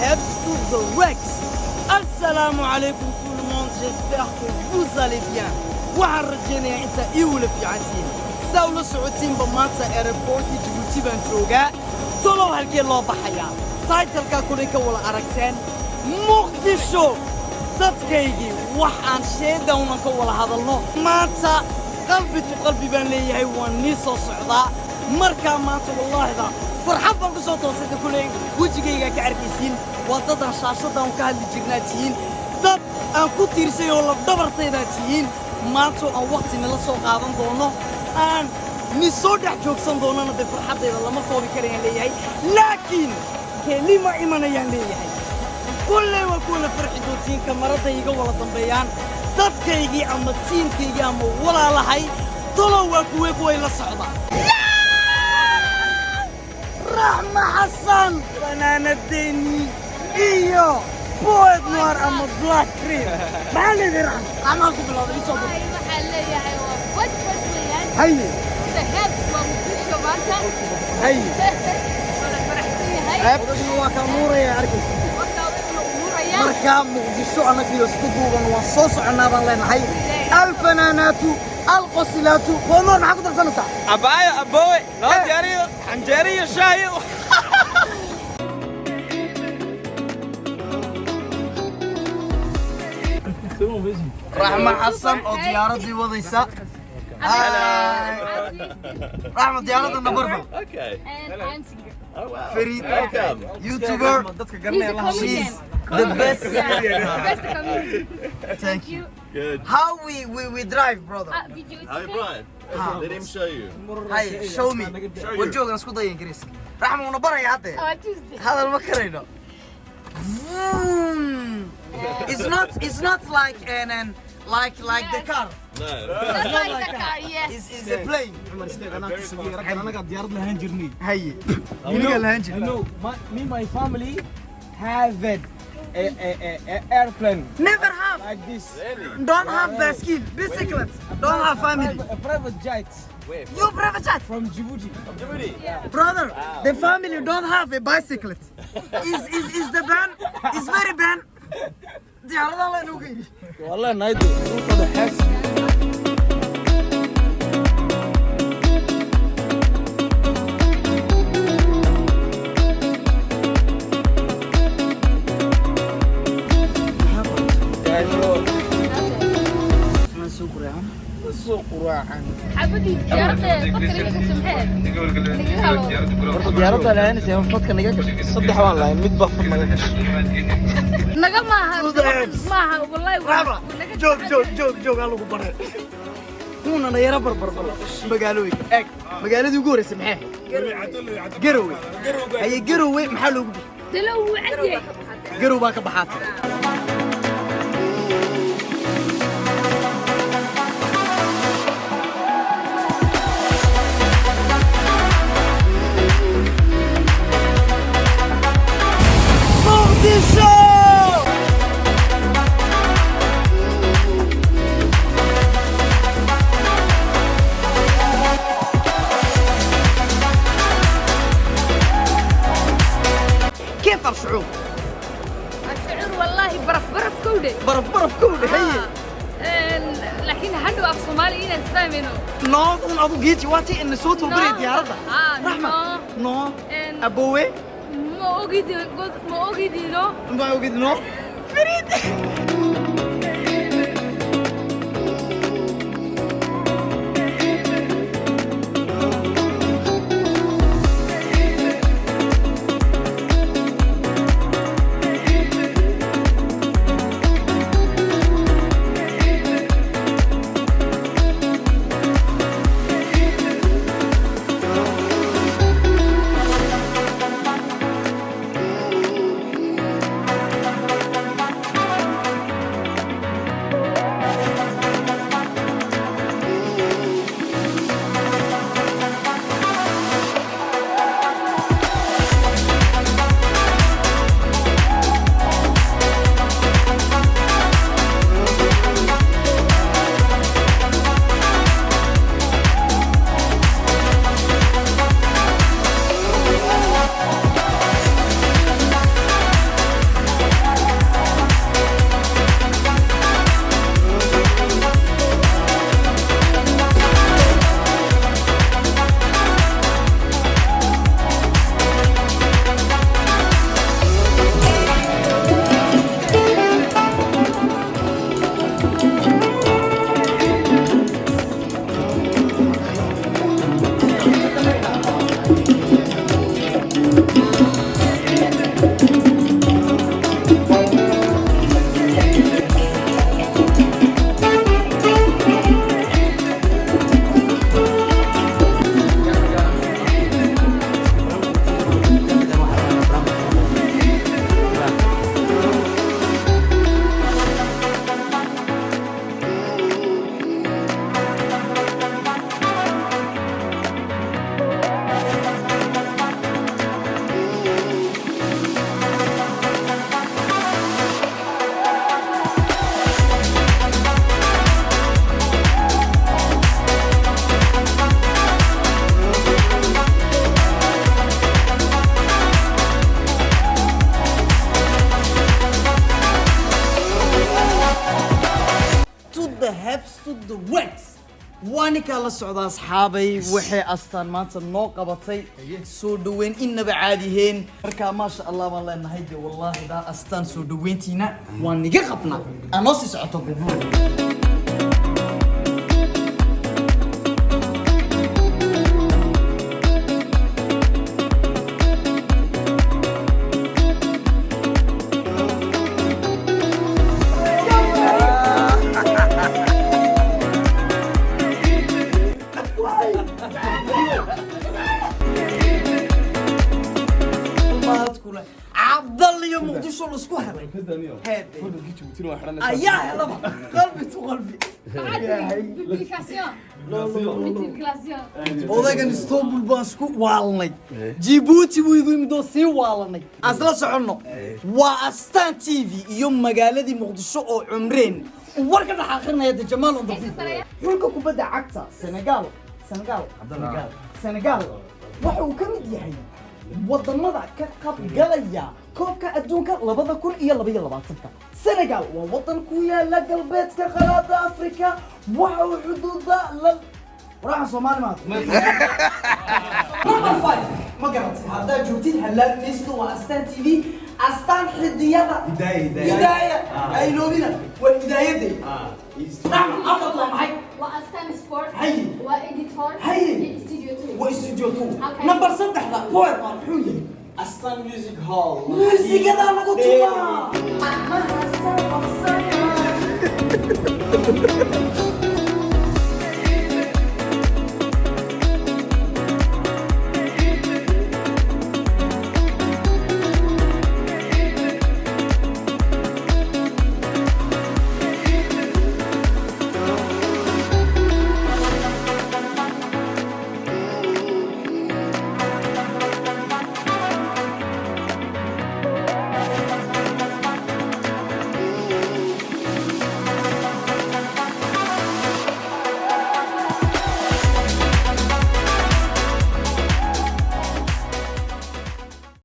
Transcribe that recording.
Heps to the Rex. Assalamu alaikum tout le monde, j'espère que vous allez bien. waxaan rajaynayaa inta ii wala fiicantiin saa ula socotiinba maanta airportka Djibouti baan joogaa tolow halkee loo baxayaa taytalkaa kulay ka wala aragteen Muqdisho dadkaygii waxaan sheedawnan ka wala hadalno maanta qalbi tu qalbi baan leeyahay waan nii soo socdaa markaa maanta wallaahi farxad baan ku soo toosay kulay wajigayga ka arkaysiin wadadan shaashadan ka hadli jirnaa tihiin dad aan ku tiirsay oo laf dhabartayda tihiin maanta aan waqti nala soo qaadan doono aan ni soo dhex joogsan doonana de farxadayda lama koobi karayaan leeyahay laakiin kelima imanayaan leeyahay kulley waa kuwana farxi doontiin kamarada iga wala dambeeyaan dadkaygii ama tiimkaygii ama walaalahay tolow waa kuway la socda Rahma Hassan fanaanadeenii iyo Poet Noir ama Black Cream maxaa leedahay Rahma anaa ku bilowday soo bad waxaa leeyahay waa bad weeyaan haye the Heps waa Muqdisho maanta haye wala faraxsan yahay Heps waa ka muuraya arkaysa markaa Muqdisho anagiyo isku duuban waan soo soconaa baan leenahay alfanaanaatu alqosilaatu qonoor maxaa ku darsanaysaa abaayo aboowe noo diyaariyo xanjeeriyo shaayo Rahma Hassan oo diyaaradii wadaysa Rahma diyaaradda nabarba okay I'm singer Farid welcome YouTuber she's the best best community thank you good how we drive brother video how you Brian let him show you hey show me wajoogan isku day Ingiriis Rahma una baraya hadda Tuesday hadal ma karayno it's not like like the car no that's like the car yes it's a plane hey No, me my family have a airplane never have like this. don't have bicycle don't have family A private jet you private jet from Djibouti. brother the family don't have a bicycle is the ban is very ban diyaarada la inuu geeyay والله نايدو نقطة حس. سوق راحن حبيبي ديارته فكري ka samxeen horta diyaaradda laan si aan fadka naga gashay saddex waan lahayn mid baa fad naga gashay naga maaha wallahi Rahma joog aan lagu baray kuna na yara barbar magaalooyinka eeg magaaladii ugu horeysay maxay garowe ay garowe maxaa loogu bixi dalow wacdiye garow baa ka baxaatay كيف الشعور؟ الشعور والله برف كوده برف كله هي لكن حدو في الصومالي إنا تفهمينه نو أبو جيتي واتي إن صوت وبرد يا رضا رحمة نو أبوي ما أوجد نو فريد the Rex. وانك الله سعود أصحابي وحي أستان مانتا نوق أبطي سودوين إنبا عاديهين مركا ما شاء الله والله نهيدي والله دا أستان سودوين تينا وانك قبنا أنوسي سعوتو بالهون عبد الله يوم مقدشو لسكو هري اياه لبا قلبي قلبي Multiplication. Multiplication. odaygan istanbul baan isku waalnay Djibouti buu igu imdo sii waalanay asla socono waa Astaan TV iyo magaaladii Muqdisho oo cumreen warka dhaxaqinaya Jamaal Ondafi xulka kubadda cagta Senegal waxa uu ka mid yahay wadamada ka qaybgalaya koobka adduunka 2022 Senegal waa wadan ku yaala galbeedka qaaradda Afrika waxa uu xuduuda la وراح صومالي مات نمبر 5 ما قرأت هذا جوتي هلا نسلو وأستان تي في أستان حدية هداية أي لوبينا والهداية دي نعم أفضل معي وأستان سبورت. هي. وإديتور. هي. استوديو 2. واستوديو 2 أوكي. نمبر 6 لا بوير مرحوية أستان ميوزك هول ميوزك هذا ما قلت